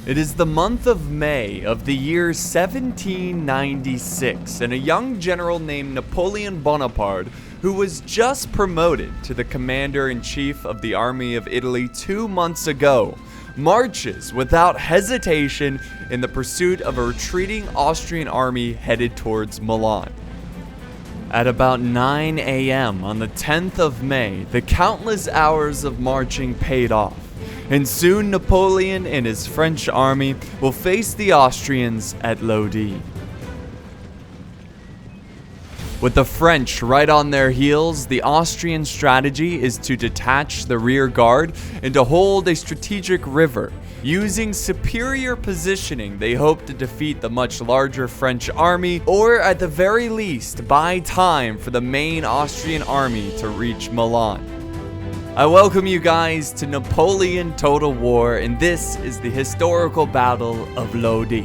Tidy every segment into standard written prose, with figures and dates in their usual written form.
It is the month of May of the year 1796, and a young general named Napoleon Bonaparte, who was just promoted to the commander-in-chief of the army of Italy 2 months ago, marches without hesitation in the pursuit of a retreating Austrian army headed towards Milan. At about 9 a.m. on the 10th of May, the countless hours of marching paid off, and soon Napoleon and his French army will face the Austrians at LODI. With the French right on their heels, the Austrian strategy is to detach the rear guard and to hold a strategic river. Using superior positioning, they hope to defeat the much larger French army, or at the very least, buy time for the main Austrian army to reach Milan. I welcome you guys to Napoleon Total War, and this is the historical Battle of Lodi.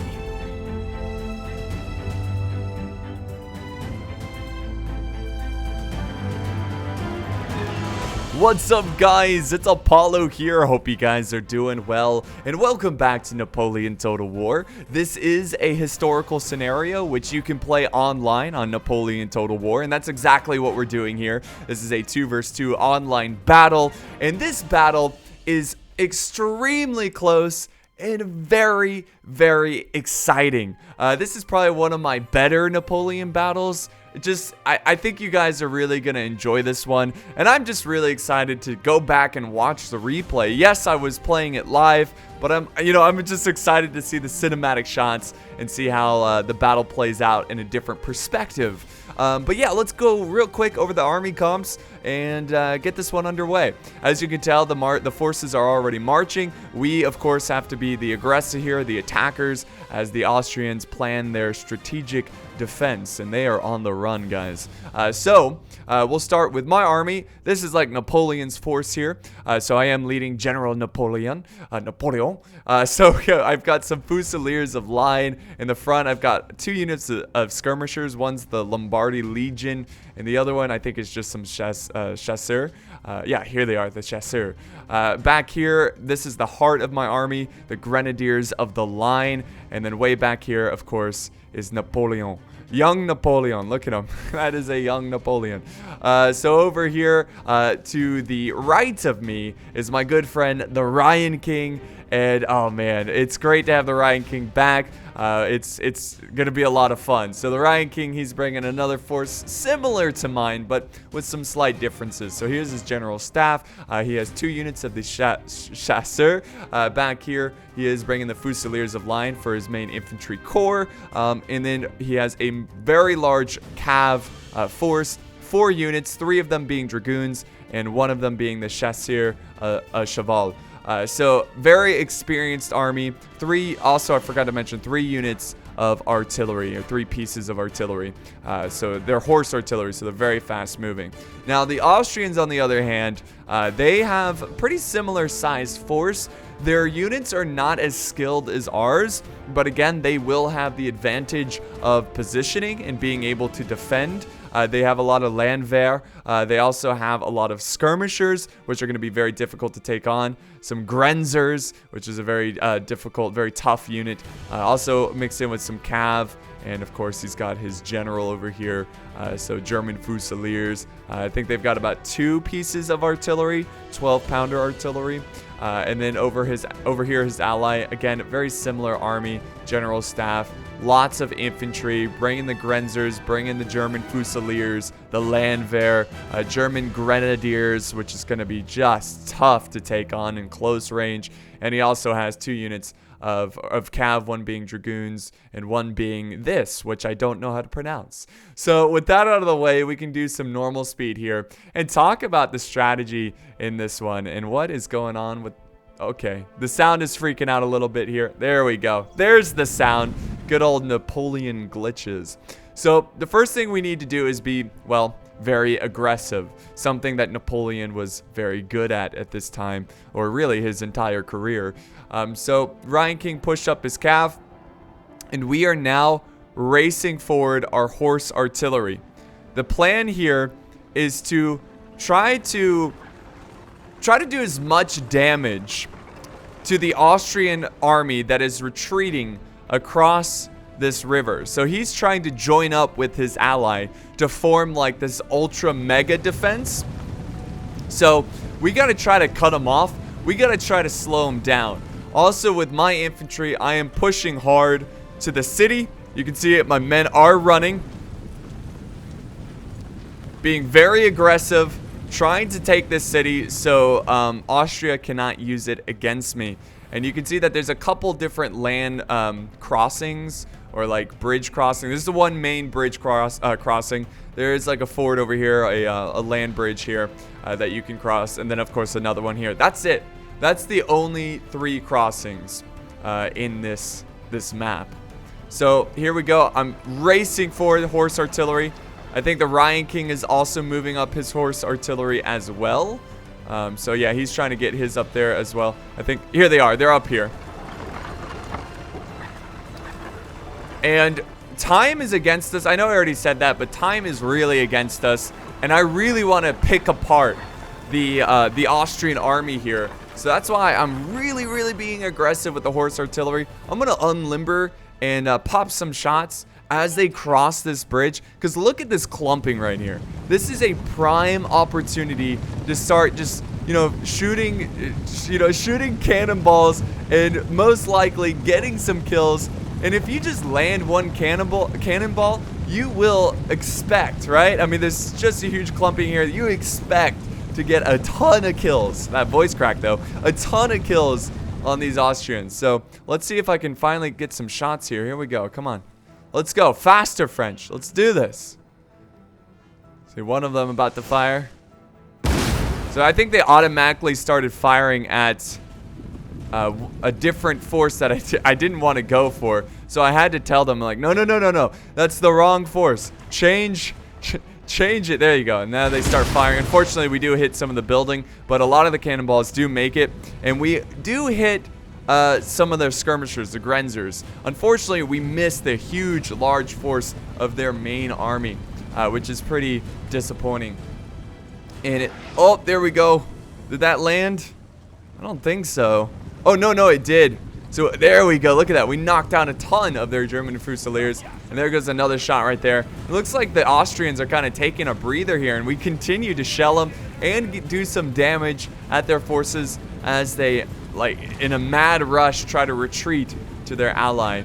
What's up, guys? It's Apollo here. Hope you guys are doing well, and welcome back to Napoleon Total War. This is a historical scenario which you can play online on Napoleon Total War, and that's exactly what we're doing here. This is a 2 vs 2 online battle, and this battle is extremely close and very, very exciting. This is probably one of my better Napoleon battles. I think you guys are really going to enjoy this one, and I'm just really excited to go back and watch the replay. Yes, I was playing it live, but I'm just excited to see the cinematic shots and see how the battle plays out in a different perspective. But yeah, let's go real quick over the army comps and get this one underway. As you can tell, the forces are already marching. We, of course, have to be the aggressor here, the attackers, as the Austrians plan their strategic defense, and they are on the run, guys. So we'll start with my army. This is like Napoleon's force here. So I am leading General Napoleon. So yeah, I've got some Fusiliers of line in the front. I've got 2 units of skirmishers. One's the Lombardy Legion, and the other one I think is just some chasseurs. Yeah, here they are, the chasseurs. Back here, this is the heart of my army, the Grenadiers of the line, and then way back here, of course, is Napoleon. Young Napoleon, look at him. That is a young Napoleon. So over here to the right of me is my good friend, the Ryan King. And oh man, it's great to have the Ryan King back. It's gonna be a lot of fun. So the Ryan King, he's bringing another force similar to mine, but with some slight differences. So here's his general staff. He has 2 units of the chasseurs. Back here, he is bringing the Fusiliers of line for his main infantry corps. And then he has a very large cav force, 4 units, 3 of them being dragoons, and 1 of them being the chasseurs cheval. So very experienced army. Also I forgot to mention 3 units of artillery, or 3 pieces of artillery. So they're horse artillery, so they're very fast moving. Now the Austrians, on the other hand, they have pretty similar sized force. Their units are not as skilled as ours, but again, they will have the advantage of positioning and being able to defend. They have a lot of landwehr. They also have a lot of skirmishers, which are going to be very difficult to take on. Some grenzers, which is a very difficult, very tough unit. Also mixed in with some cav. And of course, he's got his general over here. So German Fusiliers. I think they've got about 2 pieces of artillery, 12-pounder artillery. And then over here, his ally, again, very similar army, general staff, lots of infantry, bringing the grenzers, bringing the German Fusiliers, the landwehr, German grenadiers, which is going to be just tough to take on in close range. And he also has 2 units of cav, 1 being dragoons and 1 being this, which I don't know how to pronounce. So with that out of the way, we can do some normal speed here and talk about the strategy in this one and what is going on with... Okay, the sound is freaking out a little bit here. There we go. There's the sound. Good old Napoleon glitches. So the first thing we need to do is be, well, very aggressive. Something that Napoleon was very good at this time, or really his entire career. So Ryan King pushed up his cav, and we are now racing forward our horse artillery. The plan here is to try to do as much damage to the Austrian army that is retreating across this river. So he's trying to join up with his ally to form like this ultra mega defense. So we got to try to cut him off. We got to try to slow him down. Also, with my infantry, I am pushing hard to the city. You can see it, my men are running, being very aggressive, trying to take this city so Austria cannot use it against me. And you can see that there's a couple different land crossings, or like bridge crossing. This is the one main bridge crossing. There is like a ford over here, a land bridge here that you can cross, and then of course another one here. That's it. That's the only 3 crossings in this map. So here we go. I'm racing for the horse artillery. I think the Ryan King is also moving up his horse artillery as well. So yeah, he's trying to get his up there as well. I think here they are. They're up here. And time is against us. I know I already said that, but time is really against us. And I really want to pick apart the Austrian army here. So that's why I'm really being aggressive with the horse artillery. I'm going to unlimber and pop some shots as they cross this bridge. Because look at this clumping right here. This is a prime opportunity to start just, shooting cannonballs and most likely getting some kills. And if you just land one cannonball, you will expect, right? I mean, there's just a huge clumping here. You expect to get a ton of kills. That voice crack, though. A ton of kills on these Austrians. So let's see if I can finally get some shots here. Here we go. Come on. Let's go. Faster, French. Let's do this. See, one of them about to fire. So I think they automatically started firing at a different force that I didn't want to go for. So I had to tell them, like, no. That's the wrong force. Change it. There you go. And now they start firing. Unfortunately, we do hit some of the building, but a lot of the cannonballs do make it. And we do hit some of their skirmishers, the Grenzers. Unfortunately, we missed the huge, large force of their main army, which is pretty disappointing. And oh, there we go. Did that land? I don't think so. Oh, no, it did. So there we go. Look at that. We knocked down a ton of their German Fusiliers. And there goes another shot right there. It looks like the Austrians are kind of taking a breather here. And we continue to shell them and do some damage at their forces as they, like, in a mad rush, try to retreat to their ally.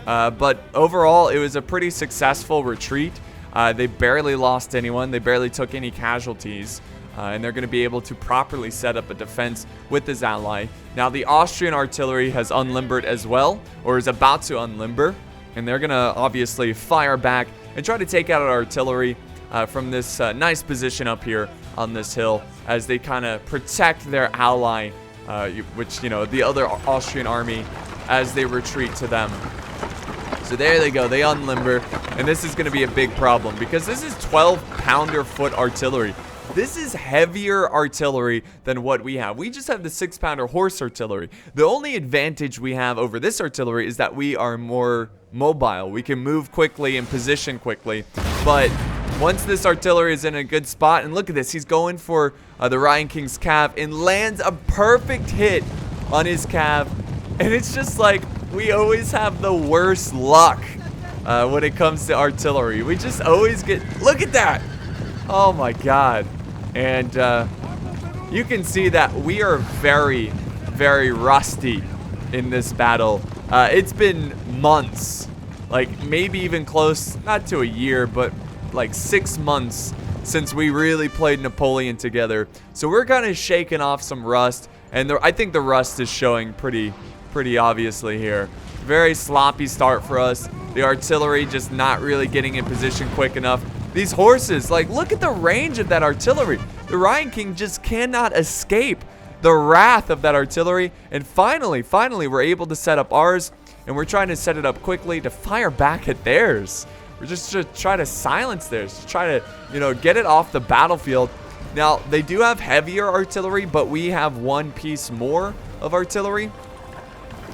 But overall, it was a pretty successful retreat. They barely lost anyone. They barely took any casualties. And they're going to be able to properly set up a defense with his ally. Now, the Austrian artillery has unlimbered as well, or is about to unlimber. And they're going to obviously fire back and try to take out our artillery from this nice position up here on this hill as they kind of protect their ally, which, the other Austrian army, as they retreat to them. So there they go. They unlimber. And this is going to be a big problem because this is 12-pounder foot artillery. This is heavier artillery than what we have. We just have the 6-pounder horse artillery. The only advantage we have over this artillery is that we are more mobile. We can move quickly and position quickly. But once this artillery is in a good spot, and look at this, he's going for the Ryan King's cav and lands a perfect hit on his cav. And it's just like we always have the worst luck when it comes to artillery. We just always get, look at that. Oh my God. And you can see that we are very rusty in this battle. It's been months, like maybe even close, not to a year, but like 6 months since we really played Napoleon together. So we're kind of shaking off some rust, and I think the rust is showing pretty obviously here. Very sloppy start for us. The artillery just not really getting in position quick enough. These horses, like, look at the range of that artillery. The Ryan King just cannot escape the wrath of that artillery. And finally, we're able to set up ours. And we're trying to set it up quickly to fire back at theirs. We're just to try to silence theirs. To try to, get it off the battlefield. Now, they do have heavier artillery, but we have one piece more of artillery.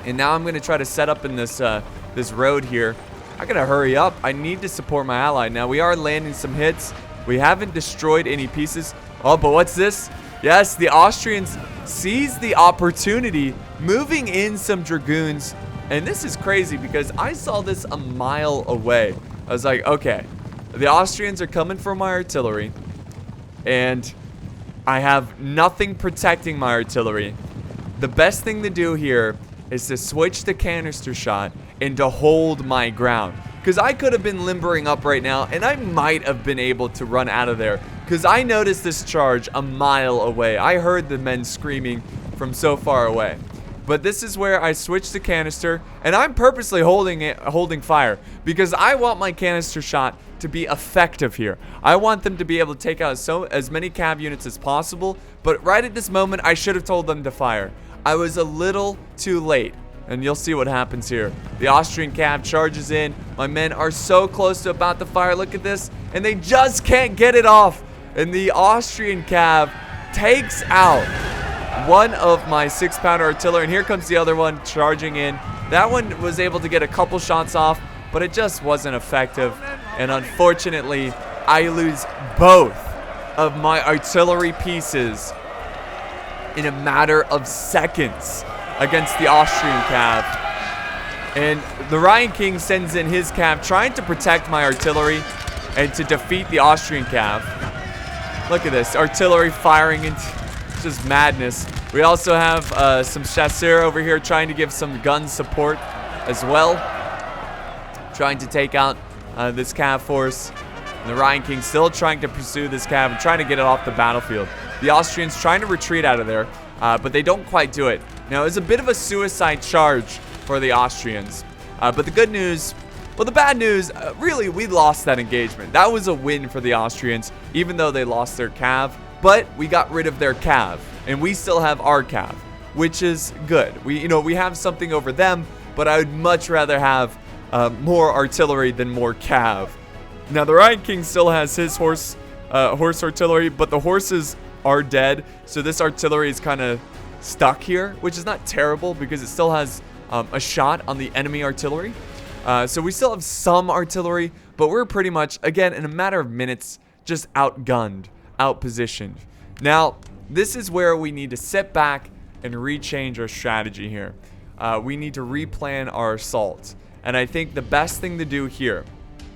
And now I'm going to try to set up in this road here. I gotta hurry up. I need to support my ally. Now, we are landing some hits. We haven't destroyed any pieces. Oh, but what's this? Yes, the Austrians seized the opportunity moving in some dragoons. And this is crazy because I saw this a mile away. I was like, okay, the Austrians are coming for my artillery, and I have nothing protecting my artillery. The best thing to do here is to switch to canister shot and to hold my ground. Because I could have been limbering up right now, and I might have been able to run out of there. Because I noticed this charge a mile away. I heard the men screaming from so far away. But this is where I switch to canister, and I'm purposely holding fire because I want my canister shot to be effective here. I want them to be able to take out as many cav units as possible, but right at this moment, I should have told them to fire. I was a little too late, and you'll see what happens here. The Austrian cav charges in. My men are so close to about to fire. Look at this, and they just can't get it off. And the Austrian cav takes out one of my 6-pounder artillery, and here comes the other one charging in. That one was able to get a couple shots off, but it just wasn't effective. And unfortunately, I lose both of my artillery pieces in a matter of seconds against the Austrian cav. And the Ryan King sends in his cav trying to protect my artillery and to defeat the Austrian cav. Look at this, artillery firing into just madness. We also have some chasseurs over here trying to give some gun support as well, trying to take out this cav force. And the Ryan King still trying to pursue this cav and trying to get it off the battlefield. The Austrians trying to retreat out of there, but they don't quite do it. Now, it was a bit of a suicide charge for the Austrians, but the good news, well, the bad news, really, we lost that engagement. That was a win for the Austrians, even though they lost their cav. But we got rid of their cav, and we still have our cav, which is good. We have something over them, but I would much rather have more artillery than more cav. Now, the Ryan King still has his horse artillery, but the horses are dead, so this artillery is kind of stuck here, which is not terrible because it still has a shot on the enemy artillery. So we still have some artillery, but we're pretty much, again, in a matter of minutes, just outgunned, outpositioned. Now, this is where we need to sit back and rechange our strategy here. We need to replan our assault. And I think the best thing to do here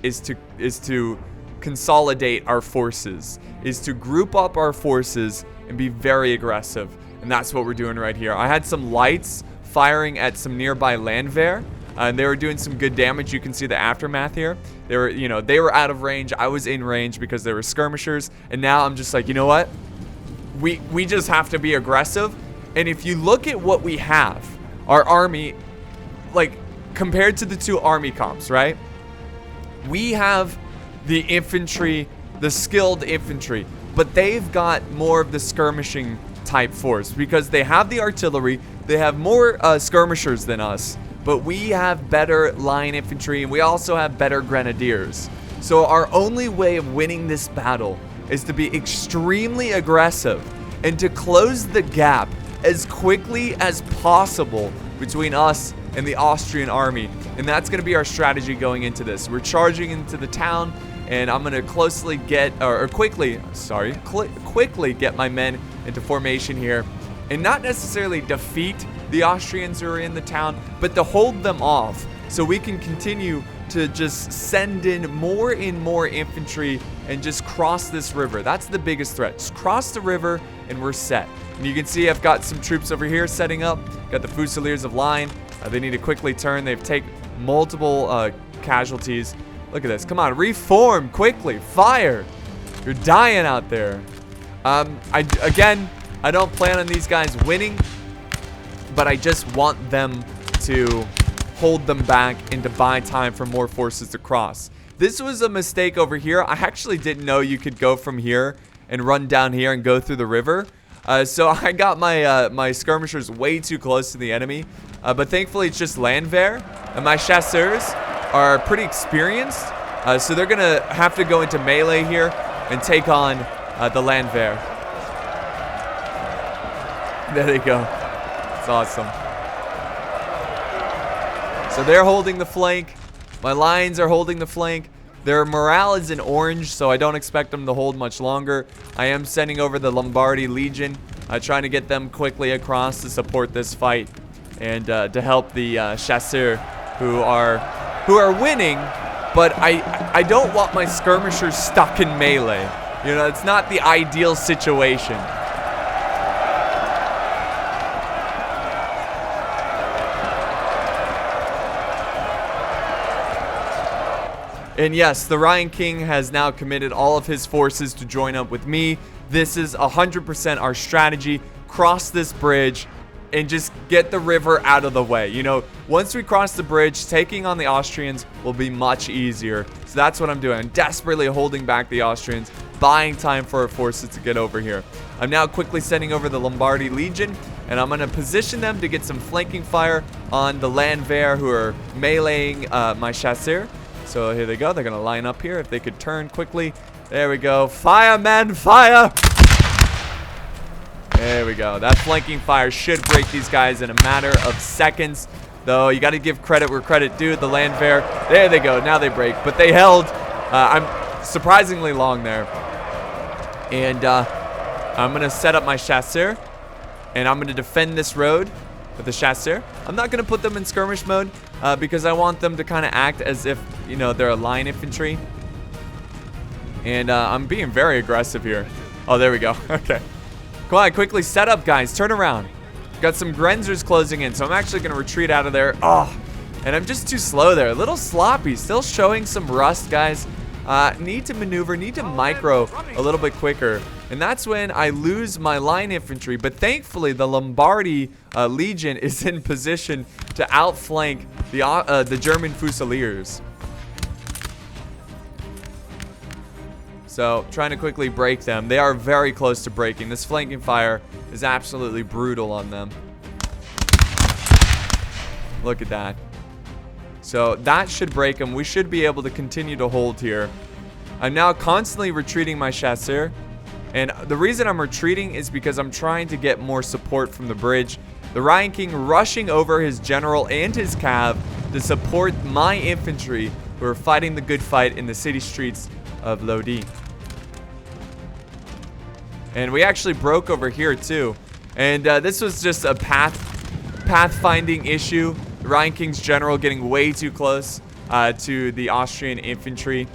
is to consolidate our forces, is to group up our forces and be very aggressive. And that's what we're doing right here. I had some lights firing at some nearby landwehr, and they were doing some good damage. You can see the aftermath here. They were out of range. I was in range because they were skirmishers. And now I'm just like, you know what? We just have to be aggressive. And if you look at what we have, our army, like compared to the two army comps, right? We have the infantry, the skilled infantry, but they've got more of the skirmishing type force because they have the artillery. They have more skirmishers than us, but we have better line infantry, and we also have better grenadiers. So our only way of winning this battle is to be extremely aggressive and to close the gap as quickly as possible between us and the Austrian army. And that's going to be our strategy going into this. We're charging into the town, and I'm going to quickly get my men into formation here, and not necessarily defeat the Austrians who are in the town, but to hold them off so we can continue to just send in more and more infantry and just cross this river. That's the biggest threat. Just cross the river and we're set. And you can see I've got some troops over here setting up. Got the Fusiliers of line. They need to quickly turn. They've taken multiple casualties. Look at this. Come on, reform quickly. Fire. You're dying out there. I don't plan on these guys winning, but I just want them to hold them back and to buy time for more forces to cross. This was a mistake over here. I actually didn't know you could go from here and run down here and go through the river. So I got my skirmishers way too close to the enemy. But thankfully it's just landwehr, and my chasseurs are pretty experienced. So they're gonna have to go into melee here and take on the landwehr. There they go. It's awesome. So they're holding the flank. My lines are holding the flank. Their morale is in orange, so I don't expect them to hold much longer. I am sending over the Lombardy Legion, trying to get them quickly across to support this fight. and to help the chasseurs who are winning. But I don't want my skirmishers stuck in melee. You know, it's not the ideal situation. And yes, the Ryan King has now committed all of his forces to join up with me. This is 100% our strategy. Cross this bridge and just get the river out of the way. You know, once we cross the bridge, taking on the Austrians will be much easier. So that's what I'm doing. I'm desperately holding back the Austrians, buying time for our forces to get over here. I'm now quickly sending over the Lombardy Legion, and I'm going to position them to get some flanking fire on the Landwehr who are meleeing my chasseurs. So here they go. They're going to line up here. If they could turn quickly. There we go. Fire, men, fire! There we go. That flanking fire should break these guys in a matter of seconds. Though you got to give credit where credit due. The Landwehr. There they go. Now they break. But they held. I'm surprisingly long there. And I'm going to set up my chasseurs. And I'm going to defend this road with the chasseurs. I'm not going to put them in skirmish mode because I want them to kind of act as if, you know, they're a line infantry. And I'm being very aggressive here. Oh, there we go. Okay. Come on, quickly set up, guys. Turn around. Got some Grenzers closing in, so I'm actually going to retreat out of there. Oh, and I'm just too slow there. A little sloppy. Still showing some rust, guys. Need to maneuver, need to micro a little bit quicker. And that's when I lose my line infantry. But thankfully, the Lombardy Legion is in position to outflank the German Fusiliers. So, trying to quickly break them. They are very close to breaking. This flanking fire is absolutely brutal on them. Look at that. So, that should break them. We should be able to continue to hold here. I'm now constantly retreating my chasseurs. And the reason I'm retreating is because I'm trying to get more support from the bridge. The Ryan King rushing over his general and his cav to support my infantry who are fighting the good fight in the city streets of LODI. And we actually broke over here too. And this was just a pathfinding issue. The Ryan King's general getting way too close to the Austrian infantry,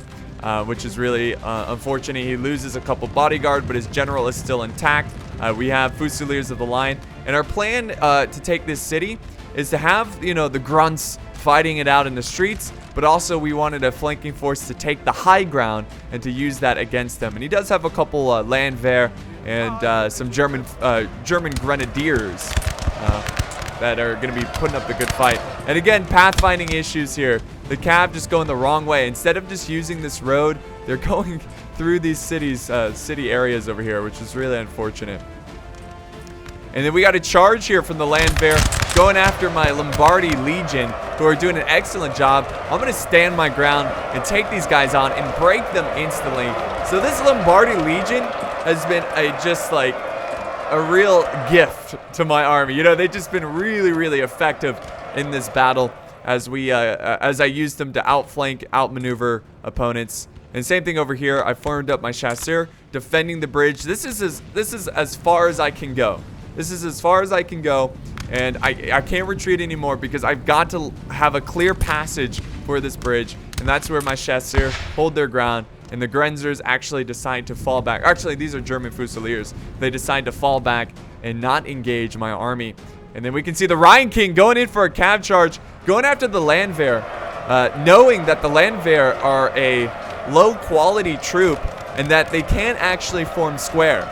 which is really unfortunate. He loses a couple bodyguard, but his general is still intact. We have Fusiliers of the line. And our plan to take this city is to have, you know, the grunts fighting it out in the streets, but also we wanted a flanking force to take the high ground and to use that against them. And he does have a couple Landwehr and some German grenadiers that are going to be putting up the good fight. And again, pathfinding issues here. The cav just going the wrong way. Instead of just using this road, they're going through these city areas over here, which is really unfortunate. And then we got a charge here from the Landwehr going after my Lombardy Legion, who are doing an excellent job. I'm going to stand my ground and take these guys on and break them instantly. So this Lombardy Legion has been just like a real gift to my army. You know, they've just been really, really effective in this battle as I used them to outflank, outmaneuver opponents. And same thing over here. I formed up my chasseurs, defending the bridge. This is as far as I can go. This is as far as I can go, and I can't retreat anymore because I've got to have a clear passage for this bridge, and that's where my chasseurs hold their ground, and the Grenzers actually decide to fall back. Actually, these are German Fusiliers. They decide to fall back and not engage my army. And then we can see the Ryan King going in for a cav charge, going after the Landwehr, knowing that the Landwehr are a low-quality troop and that they can't actually form square.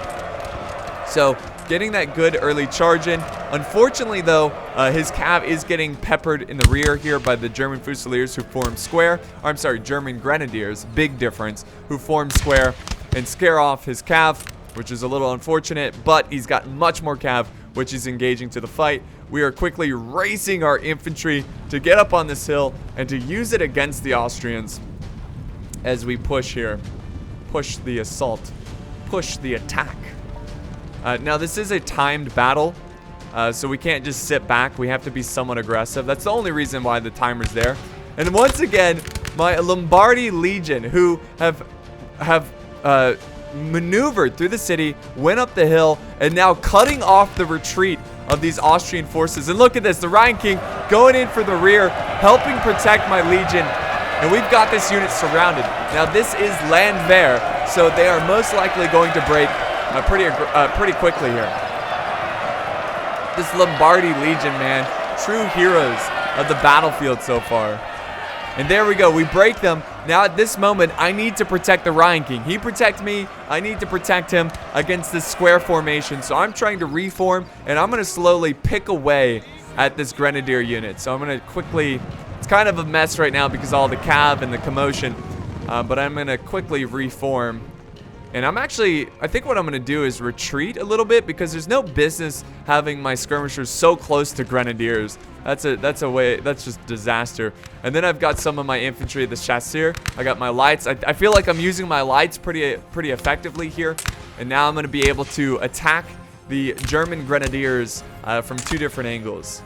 So getting that good early charge in. Unfortunately, though, his cav is getting peppered in the rear here by the German Fusiliers who form square. Or, I'm sorry, German Grenadiers, big difference, who form square and scare off his cav, which is a little unfortunate, but he's got much more cav, which is engaging to the fight. We are quickly racing our infantry to get up on this hill and to use it against the Austrians as we push here. Push the assault. Push the attack. Now, this is a timed battle, so we can't just sit back. We have to be somewhat aggressive. That's the only reason why the timer's there. And once again, my Lombardy Legion, who have maneuvered through the city, went up the hill, and now cutting off the retreat of these Austrian forces. And look at this, the Rhine King going in for the rear, helping protect my legion. And we've got this unit surrounded. Now this is Landwehr, so they are most likely going to break pretty quickly here. This Lombardy Legion, man, true heroes of the battlefield so far. And there we go, we break them. Now at this moment, I need to protect the Rhine King. He protects me, I need to protect him against this square formation. So I'm trying to reform, and I'm gonna slowly pick away at this Grenadier unit. So I'm gonna quickly, it's kind of a mess right now because of all the cav and the commotion, but I'm gonna quickly reform. And I think what I'm gonna do is retreat a little bit because there's no business having my skirmishers so close to Grenadiers. That's just disaster. And then I've got some of my infantry, the chasseurs. I got my lights. I feel like I'm using my lights pretty effectively here. And now I'm gonna be able to attack the German Grenadiers from 2 different angles.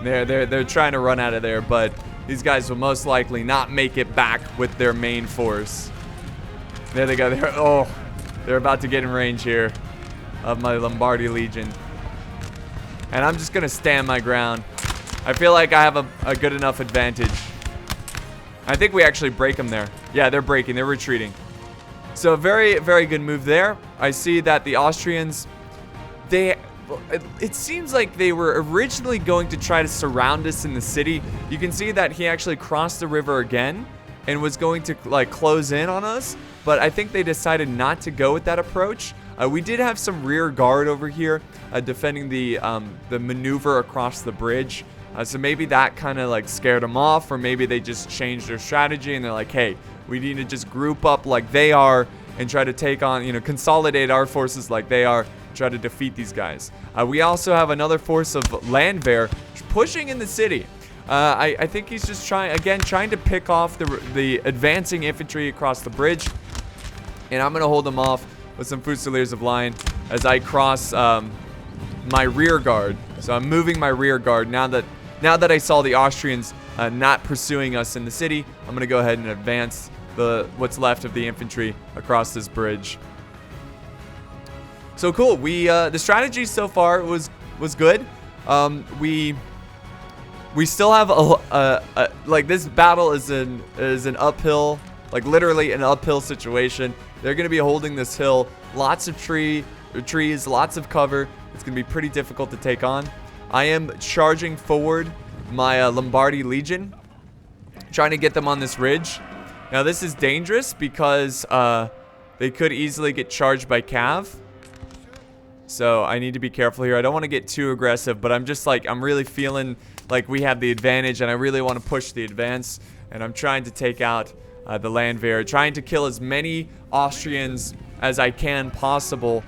They're trying to run out of there, but these guys will most likely not make it back with their main force. There they go. They're about to get in range here of my Lombardy Legion. And I'm just going to stand my ground. I feel like I have a good enough advantage. I think we actually break them there. Yeah, they're breaking. They're retreating. So very, very good move there. I see that the Austrians, it seems like they were originally going to try to surround us in the city. You can see that he actually crossed the river again and was going to like close in on us, but I think they decided not to go with that approach. We did have some rear guard over here defending the maneuver across the bridge, so maybe that kind of like scared them off, or maybe they just changed their strategy and they're like, hey, we need to just group up like they are and try to take on, consolidate our forces like they are, try to defeat these guys. We also have another force of Landwehr pushing in the city. I think he's just trying to pick off the advancing infantry across the bridge, and I'm gonna hold them off with some Fusiliers of Line as I cross my rear guard. So I'm moving my rear guard now that I saw the Austrians not pursuing us in the city. I'm gonna go ahead and advance what's left of the infantry across this bridge. So cool. The strategy so far was good. We still have like this battle is an uphill, like literally an uphill situation. They're gonna be holding this hill, lots of trees, lots of cover. It's gonna be pretty difficult to take on. I am charging forward my Lombardy Legion, trying to get them on this ridge. Now this is dangerous because they could easily get charged by cav. So I need to be careful here. I don't want to get too aggressive, but I'm really feeling like we have the advantage, and I really want to push the advance. And I'm trying to take out the Landwehr, trying to kill as many Austrians as I can possible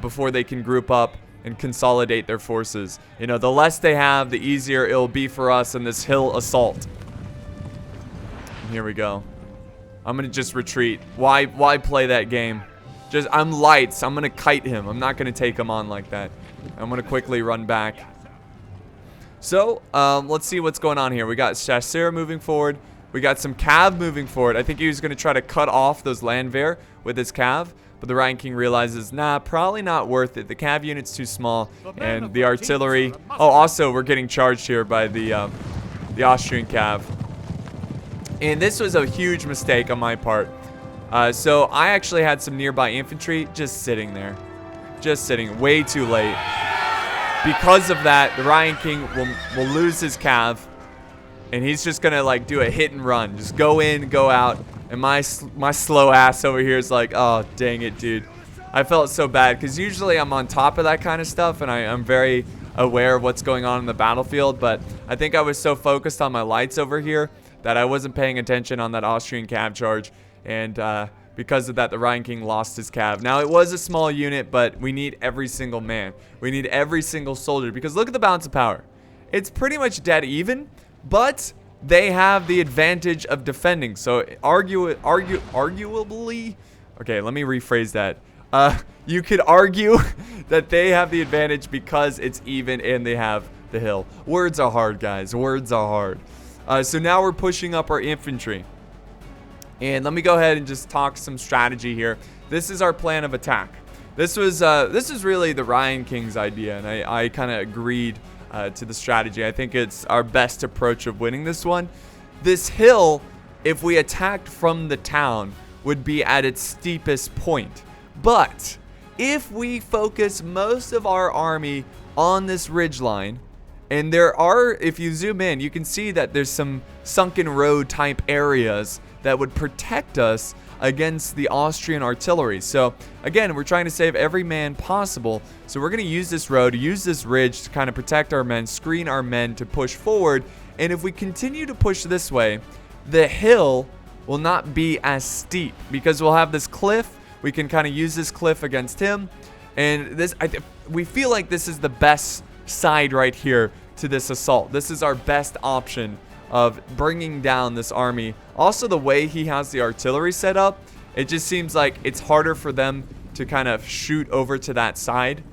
before they can group up and consolidate their forces. The less they have, the easier it'll be for us in this hill assault. And here we go. I'm gonna just retreat. Why play that game? I'm lights. I'm gonna kite him. I'm not gonna take him on like that. I'm gonna quickly run back. So let's see what's going on here. We got Chasseur moving forward. We got some cav moving forward. I think he was gonna try to cut off those Landwehr with his cav, but the Rhine King realizes, nah, probably not worth it. The cav unit's too small, and the artillery. Oh, also we're getting charged here by the Austrian cav. And this was a huge mistake on my part. So I actually had some nearby infantry just sitting there. Just sitting way too late. Because of that, the Rhine King will lose his cav. And he's just going to like do a hit and run. Just go in, go out. And my slow ass over here is like, oh, dang it, dude. I felt so bad because usually I'm on top of that kind of stuff. And I'm very aware of what's going on in the battlefield. But I think I was so focused on my lights over here that I wasn't paying attention on that Austrian cav charge. And because of that, the Rhine King lost his cav. Now, it was a small unit, but we need every single man. We need every single soldier. Because look at the balance of power. It's pretty much dead even, but they have the advantage of defending. So, arguably... Okay, let me rephrase that. You could argue that they have the advantage because it's even and they have the hill. Words are hard, guys. Words are hard. So now we're pushing up our infantry. And let me go ahead and just talk some strategy here. This is our plan of attack. this is really the Ryan King's idea, and I kind of agreed to the strategy. I think it's our best approach of winning this one. This hill, if we attacked from the town, would be at its steepest point. But if we focus most of our army on this ridgeline, and if you zoom in, you can see that there's some sunken road type areas that would protect us against the Austrian artillery. So again, we're trying to save every man possible. So we're going to use this road, use this ridge to kind of protect our men, screen our men to push forward. And if we continue to push this way, the hill will not be as steep because we'll have this cliff. We can kind of use this cliff against him. And we feel like this is the best side right here to this assault. This is our best option of bringing down this army. Also, the way he has the artillery set up, it just seems like it's harder for them to kind of shoot over to that side.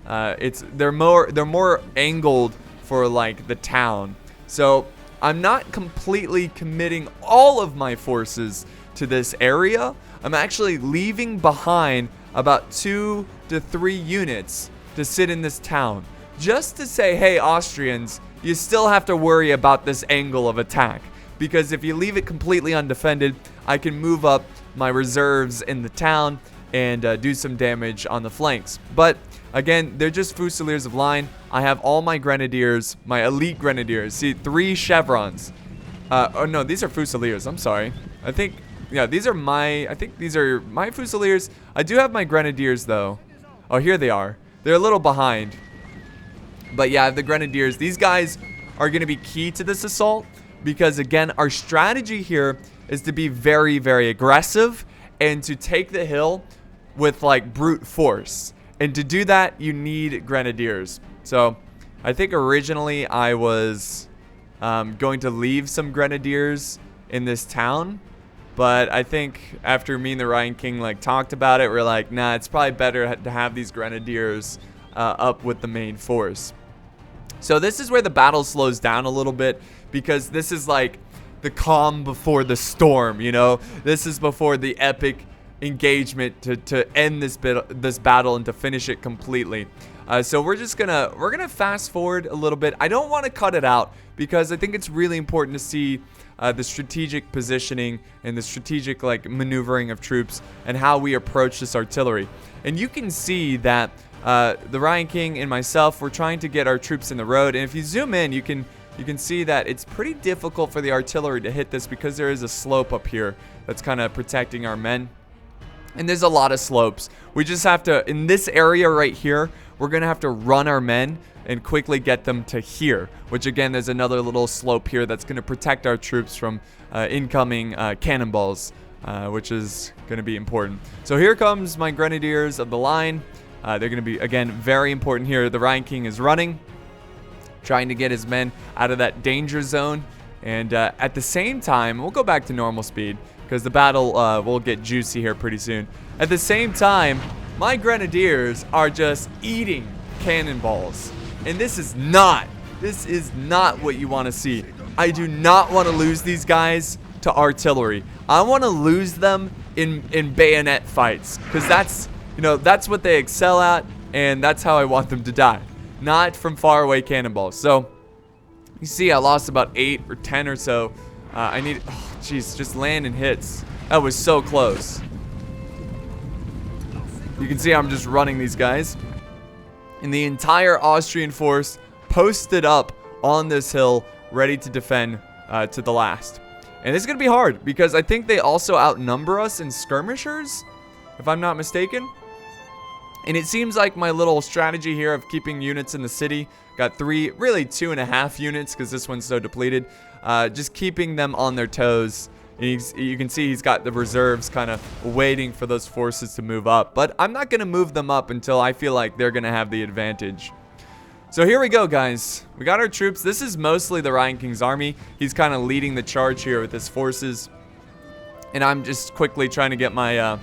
They're more angled for like the town. So I'm not completely committing all of my forces to this area. I'm actually leaving behind about 2 to 3 units to sit in this town, just to say, hey, Austrians, you still have to worry about this angle of attack, because if you leave it completely undefended, I can move up my reserves in the town and do some damage on the flanks. But again, they're just Fusiliers of line. I have all my grenadiers, my elite grenadiers. See, 3 chevrons. Oh no, these are Fusiliers. I'm sorry. I think these are my Fusiliers. I do have my grenadiers though. Oh, here they are. They're a little behind. But yeah, I have the grenadiers. These guys are going to be key to this assault because, again, our strategy here is to be very, very aggressive and to take the hill with like brute force. And to do that, you need grenadiers. So I think originally I was going to leave some grenadiers in this town. But I think after me and the Ryan King like talked about it, we're like, nah, it's probably better to have these grenadiers up with the main force. So this is where the battle slows down a little bit, because this is like the calm before the storm, you know? This is before the epic engagement to end this battle and to finish it completely. So we're gonna fast forward a little bit. I don't want to cut it out because I think it's really important to see the strategic positioning and the strategic like maneuvering of troops and how we approach this artillery. And you can see that the Ryan King and myself, we're trying to get our troops in the road. And if you zoom in, you can see that it's pretty difficult for the artillery to hit this because there is a slope up here that's kind of protecting our men. And there's a lot of slopes. We just have to, in this area right here, we're going to have to run our men and quickly get them to here, which again, there's another little slope here that's going to protect our troops from incoming cannonballs, which is going to be important. So here comes my grenadiers of the line. They're going to be, again, very important here. The Ryan King is running, trying to get his men out of that danger zone. And at the same time, we'll go back to normal speed because the battle will get juicy here pretty soon. At the same time, my grenadiers are just eating cannonballs. And this is not what you want to see. I do not want to lose these guys to artillery. I want to lose them in bayonet fights, because that's what they excel at, and that's how I want them to die, not from far away cannonballs. So you see I lost about 8 or 10 or so. I need, oh jeez, just landing hits. That was so close. You can see I'm just running these guys. And the entire Austrian force posted up on this hill, ready to defend to the last. And it's going to be hard because I think they also outnumber us in skirmishers, if I'm not mistaken. And it seems like my little strategy here of keeping units in the city, got 3, really 2.5 units because this one's so depleted, just keeping them on their toes. And you can see he's got the reserves kind of waiting for those forces to move up. But I'm not going to move them up until I feel like they're going to have the advantage. So here we go, guys. We got our troops. This is mostly the Ryan King's army. He's kind of leading the charge here with his forces. And I'm just quickly trying to get my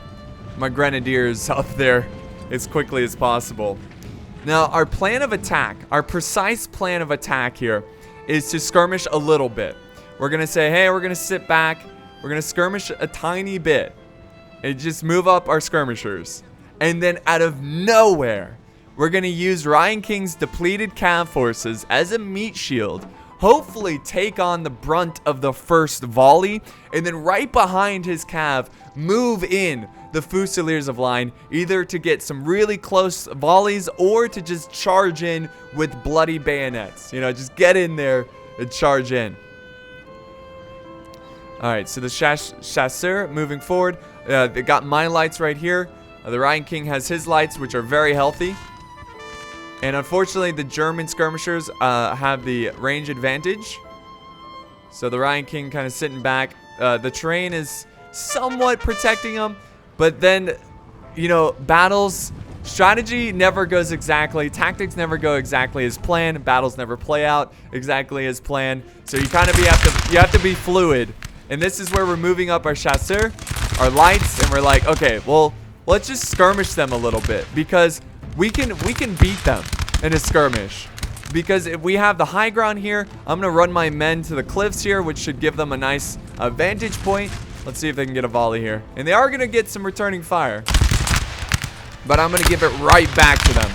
my grenadiers up there as quickly as possible. Now, our plan of attack, our precise plan of attack here is to skirmish a little bit. We're going to say, hey, we're going to sit back. We're going to skirmish a tiny bit and just move up our skirmishers. And then out of nowhere, we're going to use Ryan King's depleted cav forces as a meat shield. Hopefully take on the brunt of the first volley. And then right behind his cav, move in the Fusiliers of line. Either to get some really close volleys or to just charge in with bloody bayonets. You know, just get in there and charge in. Alright, so the chasseur moving forward. They got my lights right here. The Ryan King has his lights, which are very healthy. And unfortunately, the German skirmishers have the range advantage. So the Ryan King kind of sitting back. The terrain is somewhat protecting them. But then, you know, battles, strategy never goes exactly. Tactics never go exactly as planned. Battles never play out exactly as planned. So you kind of have to be fluid. And this is where we're moving up our chasseur, our lights, and we're like, okay, well, let's just skirmish them a little bit because we can beat them in a skirmish. Because if we have the high ground here, I'm gonna run my men to the cliffs here, which should give them a nice vantage point. Let's see if they can get a volley here, and they are gonna get some returning fire, but I'm gonna give it right back to them.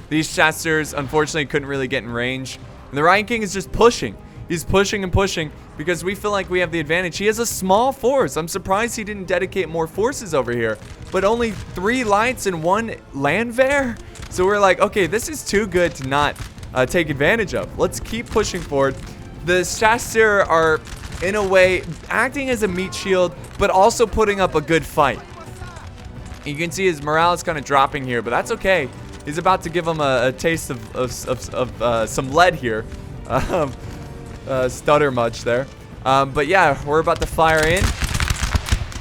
These chasseurs, unfortunately, couldn't really get in range. And the Ryan King is just pushing. He's pushing and pushing because we feel like we have the advantage. He has a small force. I'm surprised he didn't dedicate more forces over here. But only 3 lights and 1 landwehr. So we're like, okay, this is too good to not take advantage of. Let's keep pushing forward. The chasseurs are, in a way, acting as a meat shield, but also putting up a good fight. You can see his morale is kind of dropping here, but that's okay. He's about to give him a taste of some lead here. Stutter much there. But yeah, we're about to fire in.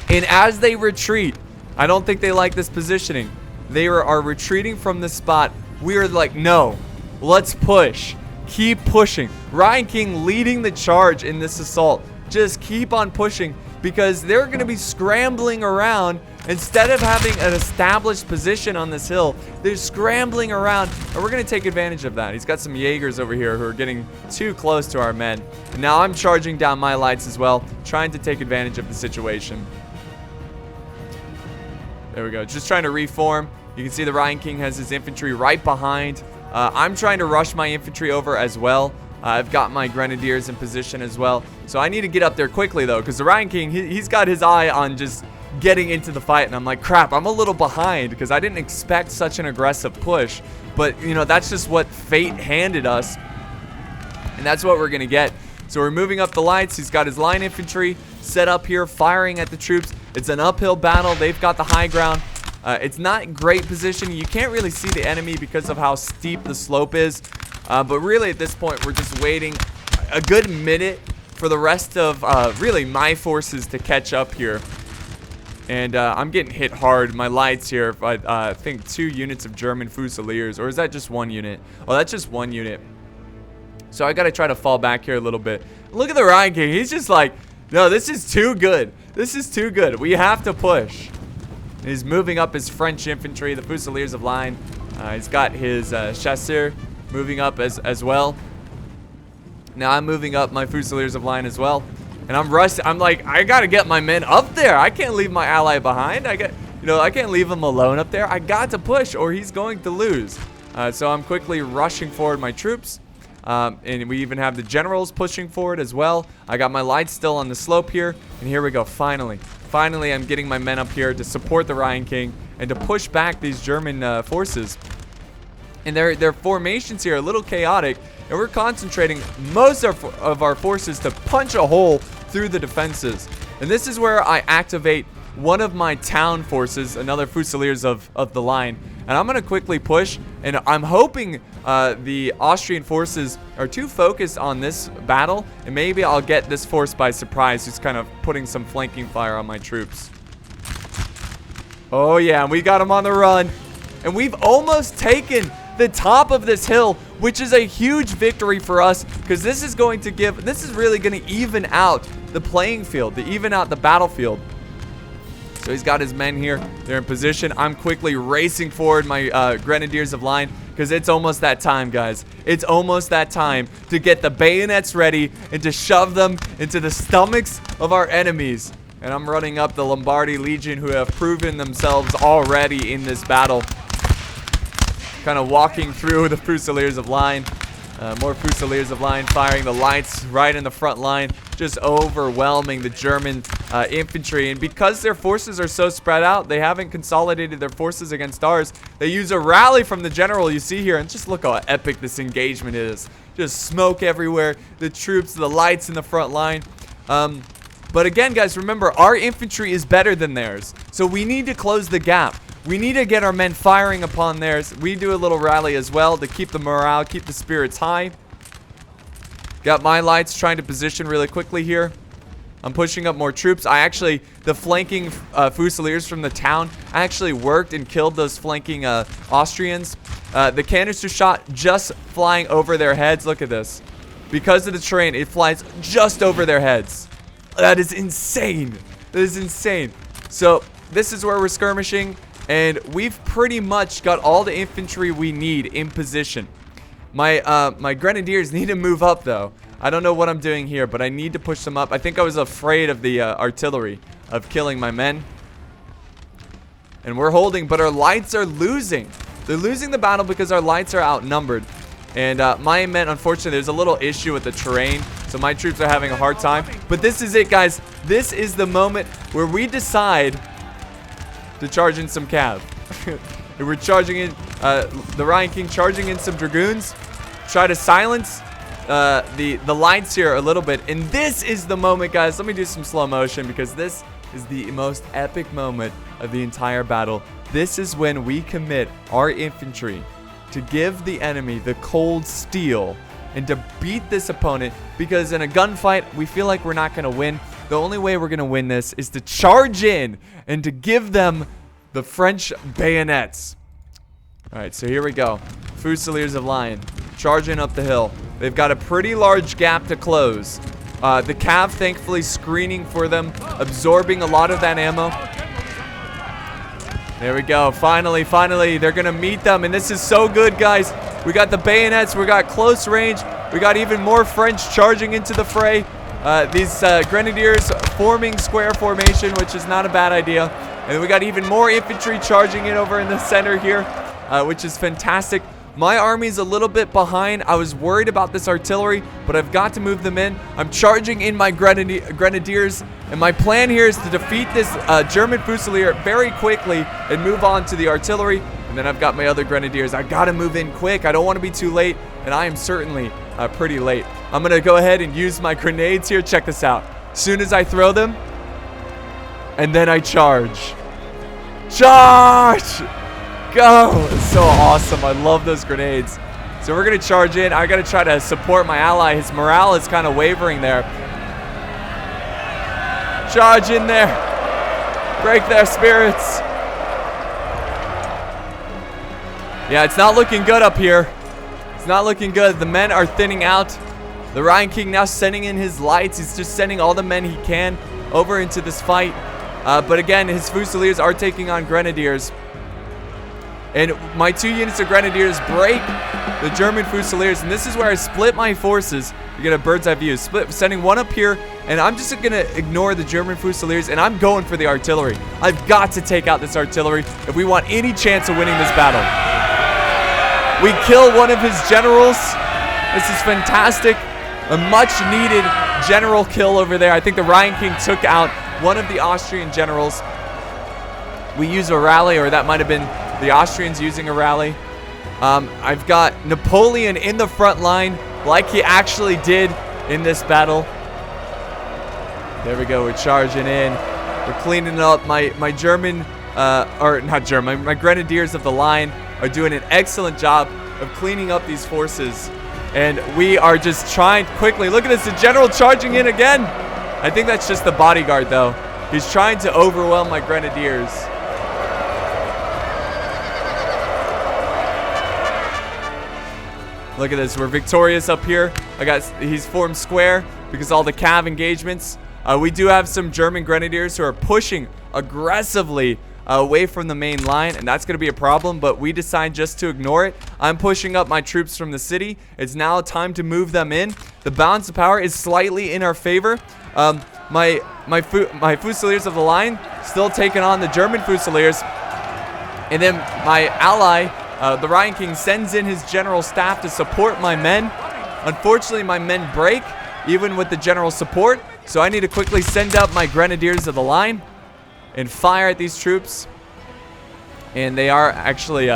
And as they retreat, I don't think they like this positioning. They are retreating from the spot. We are like, no, let's push. Keep pushing. Ryan King leading the charge in this assault. Just keep on pushing because they're going to be scrambling around. Instead of having an established position on this hill, they're scrambling around, and we're going to take advantage of that. He's got some Jaegers over here who are getting too close to our men. And now I'm charging down my lights as well, trying to take advantage of the situation. There we go. Just trying to reform. You can see the Ryan King has his infantry right behind. I'm trying to rush my infantry over as well. I've got my grenadiers in position as well. So I need to get up there quickly, though, because the Ryan King, he's got his eye on just getting into the fight, and I'm like, crap, I'm a little behind because I didn't expect such an aggressive push. But, you know, that's just what fate handed us, and that's what we're going to get. So we're moving up the lights. He's got his line infantry set up here, firing at the troops. It's an uphill battle. They've got the high ground. It's not great position. You can't really see the enemy because of how steep the slope is. But really, at this point, we're just waiting a good minute for the rest of, really, my forces to catch up here. And I'm getting hit hard. My lights here, by, I think 2 units of German Fusiliers. Or is that just 1 unit? Oh, that's just 1 unit. So I got to try to fall back here a little bit. Look at the Ryan King. He's just like, no, this is too good. This is too good. We have to push. And he's moving up his French infantry, the Fusiliers of line. He's got his chasseur moving up as well. Now I'm moving up my Fusiliers of line as well. And I'm rushing. I'm like, I gotta get my men up there. I can't leave my ally behind. I can't leave him alone up there. I got to push, or he's going to lose. So I'm quickly rushing forward my troops. And we even have the generals pushing forward as well. I got my lights still on the slope here. And here we go. Finally, I'm getting my men up here to support the Ryan King and to push back these German forces. And their formations here are a little chaotic. And we're concentrating most of our forces to punch a hole through the defenses. And this is where I activate one of my town forces, another Fusiliers of the line. And I'm going to quickly push. And I'm hoping the Austrian forces are too focused on this battle. And maybe I'll get this force by surprise, just kind of putting some flanking fire on my troops. Oh yeah, we got them on the run. And we've almost taken the top of this hill, which is a huge victory for us, because this is really going to even out the playing field, to even out the battlefield. So he's got his men here. They're in position. I'm quickly racing forward my grenadiers of line because it's almost that time, guys. It's almost that time to get the bayonets ready and to shove them into the stomachs of our enemies. And I'm running up the Lombardy Legion, who have proven themselves already in this battle. Kind of walking through the Fusiliers of line. More Fusiliers of line firing the lights right in the front line. Just overwhelming the German infantry. And because their forces are so spread out, they haven't consolidated their forces against ours. They use a rally from the general you see here. And just look how epic this engagement is. Just smoke everywhere. The troops, the lights in the front line. But again, guys, remember, our infantry is better than theirs. So we need to close the gap. We need to get our men firing upon theirs. We do a little rally as well to keep the morale, keep the spirits high. Got my lights trying to position really quickly here. I'm pushing up more troops. The flanking Fusiliers from the town actually worked and killed those flanking Austrians. The canister shot just flying over their heads. Look at this. Because of the terrain, it flies just over their heads. That is insane. That is insane. So this is where we're skirmishing, and we've pretty much got all the infantry we need in position. My grenadiers need to move up, though. I don't know what I'm doing here, but I need to push them up. I think I was afraid of the artillery, of killing my men. And we're holding, but our lights are losing. They're losing the battle because our lights are outnumbered. And my men, unfortunately, there's a little issue with the terrain. So my troops are having a hard time. But this is it, guys. This is the moment where we decide to charge in some cav. We're charging in, the Ryan King charging in some dragoons. Try to silence the lights here a little bit. And this is the moment, guys. Let me do some slow motion because this is the most epic moment of the entire battle. This is when we commit our infantry to give the enemy the cold steel and to beat this opponent, because in a gunfight, we feel like we're not going to win. The only way we're going to win this is to charge in and to give them the French bayonets. All right, so here we go. Fusiliers of line charging up the hill. They've got a pretty large gap to close. The cav, thankfully, screening for them, absorbing a lot of that ammo. There we go. Finally, they're going to meet them. And this is so good, guys. We got the bayonets. We got close range. We got even more French charging into the fray. These grenadiers forming square formation, which is not a bad idea. And we got even more infantry charging in over in the center here, which is fantastic. My army's a little bit behind. I was worried about this artillery, but I've got to move them in. I'm charging in my grenadiers, and my plan here is to defeat this German Fusilier very quickly and move on to the artillery. And then I've got my other grenadiers. I gotta move in quick. I don't want to be too late, and I am certainly pretty late. I'm gonna go ahead and use my grenades here. Check this out. As soon as I throw them, and then I charge. Charge! Go! It's so awesome. I love those grenades. So we're going to charge in. I got to try to support my ally. His morale is kind of wavering there. Charge in there. Break their spirits. Yeah, it's not looking good up here. It's not looking good. The men are thinning out. The Ryan King now sending in his lights. He's just sending all the men he can over into this fight. But again, his Fusiliers are taking on grenadiers. And my 2 units of grenadiers break the German Fusiliers. And this is where I split my forces. You get a bird's eye view. Sending one up here. And I'm just going to ignore the German Fusiliers. And I'm going for the artillery. I've got to take out this artillery if we want any chance of winning this battle. We kill one of his generals. This is fantastic. A much needed general kill over there. I think the Ryan King took out one of the Austrian generals. We use a rally, or that might have been the Austrians using a rally. I've got Napoleon in the front line like he actually did in this battle. There we go. We're charging in. We're cleaning up. My German, or not German, my grenadiers of the line are doing an excellent job of cleaning up these forces. And we are just trying quickly. Look at this. The general charging in again. I think that's just the bodyguard, though. He's trying to overwhelm my grenadiers. Look at this. We're victorious up here. He's formed square because all the cav engagements We do have some German grenadiers who are pushing aggressively away from the main line, and that's going to be a problem, but we decide just to ignore it. I'm pushing up my troops from the city. It's now time to move them in. The balance of power is slightly in our favor. My Fusiliers of the line still taking on the German Fusiliers, and then my ally, the Ryan King, sends in his general staff to support my men. Unfortunately, my men break, even with the general support, so I need to quickly send up my Grenadiers of the line and fire at these troops. And they are actually,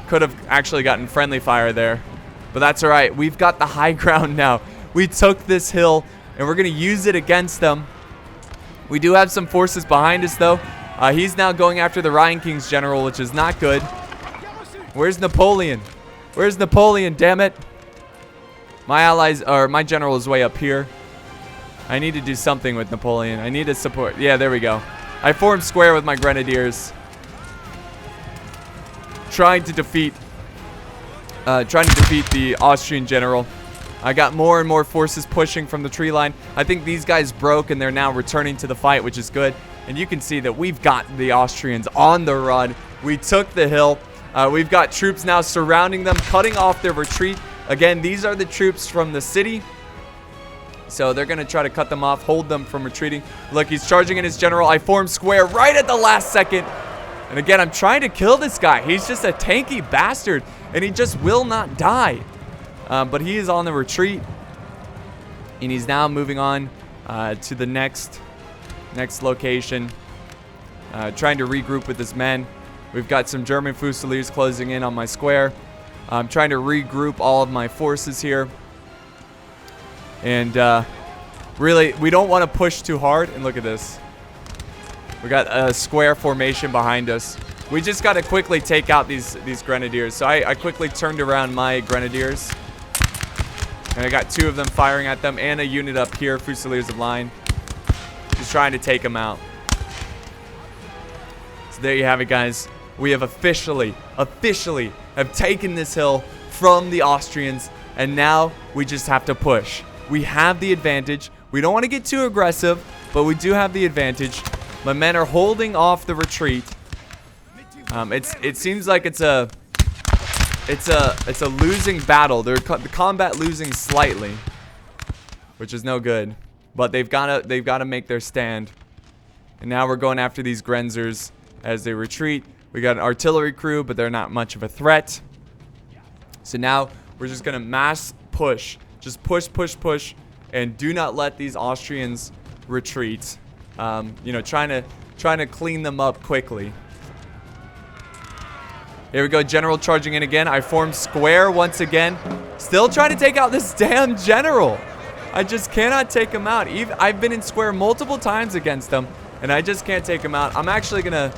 could have actually gotten friendly fire there, but that's all right. We've got the high ground now. We took this hill, and we're going to use it against them. We do have some forces behind us, though. He's now going after the Ryan King's general, which is not good. Where's Napoleon? Where's Napoleon, damn it? My allies, or my general is way up here. I need to do something with Napoleon. I need to support. Yeah, there we go. I formed square with my grenadiers, trying to defeat the Austrian general. I got more and more forces pushing from the tree line. I think these guys broke, and they're now returning to the fight, which is good. And you can see that we've got the Austrians on the run. We took the hill. We've got troops now surrounding them, cutting off their retreat. Again, these are the troops from the city. So they're going to try to cut them off, hold them from retreating. Look, he's charging in his general. I formed square right at the last second. And again, I'm trying to kill this guy. He's just a tanky bastard, and he just will not die. But he is on the retreat, and he's now moving on to the next location, trying to regroup with his men. We've got some German Fusiliers closing in on my square. I'm trying to regroup all of my forces here. And really, we don't want to push too hard. And look at this. We got a square formation behind us. We just got to quickly take out these grenadiers. So I quickly turned around my grenadiers. And I got 2 of them firing at them, and a unit up here, Fusiliers of line. Just trying to take them out. So there you have it, guys. We have officially have taken this hill from the Austrians, and now we just have to push. We have the advantage. We don't want to get too aggressive, but we do have the advantage. My men are holding off the retreat. It seems like it's a losing battle. They're the combat losing slightly, which is no good. But they've got to make their stand. And now we're going after these Grenzers as they retreat. We got an artillery crew, but they're not much of a threat. So now we're just gonna mass push. Just push, and do not let these Austrians retreat. You know, trying to clean them up quickly. Here we go, general charging in again. I formed square once again. Still trying to take out this damn general. I just cannot take him out. I've been in square multiple times against them, and I just can't take him out. I'm actually gonna,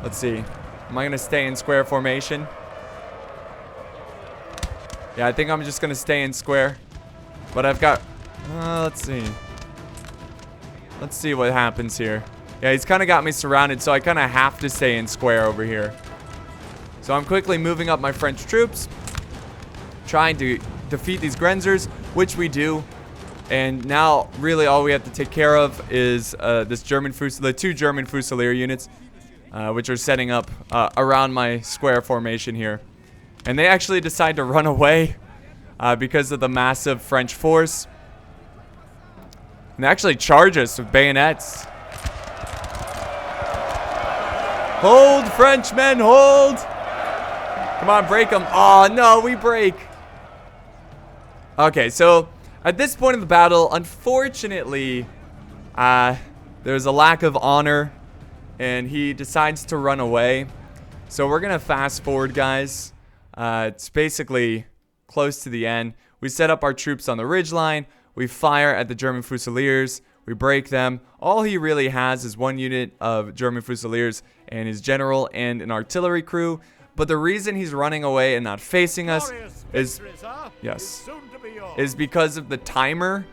let's see. Am I gonna stay in square formation? Yeah, I think I'm just gonna stay in square. But I've got, let's see. Let's see what happens here. Yeah, he's kind of got me surrounded, so I kind of have to stay in square over here. So I'm quickly moving up my French troops, trying to defeat these Grenzers, which we do. And now, really, all we have to take care of is the 2 German Fusilier units, which are setting up around my square formation here. And they actually decide to run away because of the massive French force. And they actually charge us with bayonets. Hold, Frenchmen, hold! Come on, break them. Oh, no, we break. Okay, so at this point in the battle, unfortunately, there's a lack of honor, and he decides to run away. So we're going to fast forward, guys. It's basically close to the end. We set up our troops on the ridgeline. We fire at the German Fusiliers. We break them. All he really has is 1 unit of German Fusiliers and his general and an artillery crew. But the reason he's running away and not facing us is because of the timer,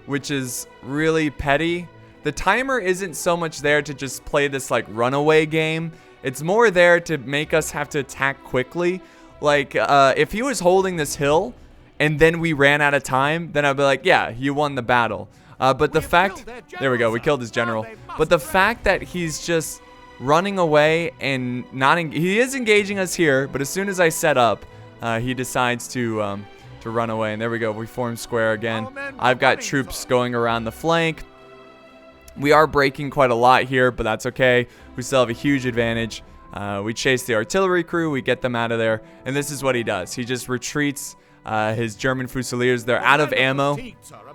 which is really petty. The timer isn't so much there to just play this like runaway game. It's more there to make us have to attack quickly. Like if he was holding this hill and then we ran out of time, then I'd be like, yeah, you won the battle. But the fact, there we go, we killed his general. But the fact that he's just running away and he is engaging us here, but as soon as I set up, he decides to run away. And there we go, we form square again. I've got troops going around the flank. We are breaking quite a lot here, but that's okay. We still have a huge advantage. We chase the artillery crew, we get them out of there, and this is what he does. He just retreats his German Fusiliers. They're out of ammo.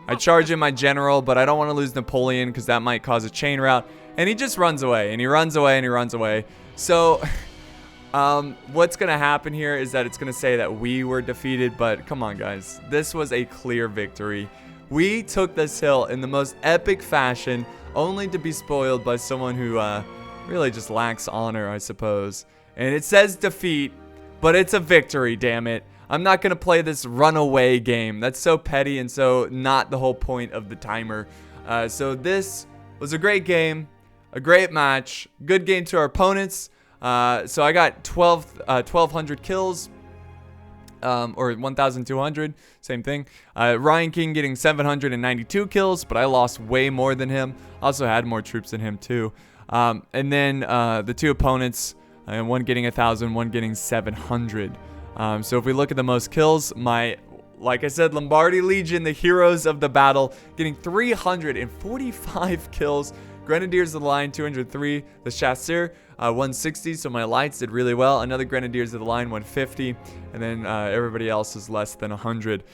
I charge in my general, but I don't want to lose Napoleon because that might cause a chain rout. And he just runs away, and he runs away, and he runs away. So, what's going to happen here is that it's going to say that we were defeated, but come on, guys. This was a clear victory. We took this hill in the most epic fashion, only to be spoiled by someone who really just lacks honor, I suppose. And it says defeat, but it's a victory, damn it. I'm not going to play this runaway game. That's so petty and so not the whole point of the timer. So this was a great game, a great match, good game to our opponents. So I got 1,200 kills, or 1,200, same thing. Ryan King getting 792 kills, but I lost way more than him. Also had more troops than him too. And then the two opponents, one getting 1,000, one getting 700. So if we look at the most kills, like I said, Lombardy Legion, the heroes of the battle, getting 345 kills. Grenadiers of the Line, 203. The Chasseurs, 160. So my lights did really well. Another Grenadiers of the Line, 150. And then everybody else is less than 100.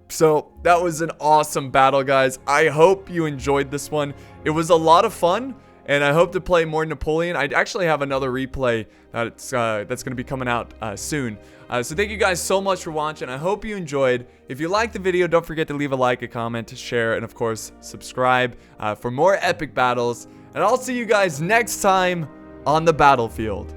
So that was an awesome battle, guys. I hope you enjoyed this one. It was a lot of fun. And I hope to play more Napoleon. I actually have another replay that's going to be coming out soon. So thank you guys so much for watching. I hope you enjoyed. If you liked the video, don't forget to leave a like, a comment, share, and of course, subscribe for more epic battles. And I'll see you guys next time on the battlefield.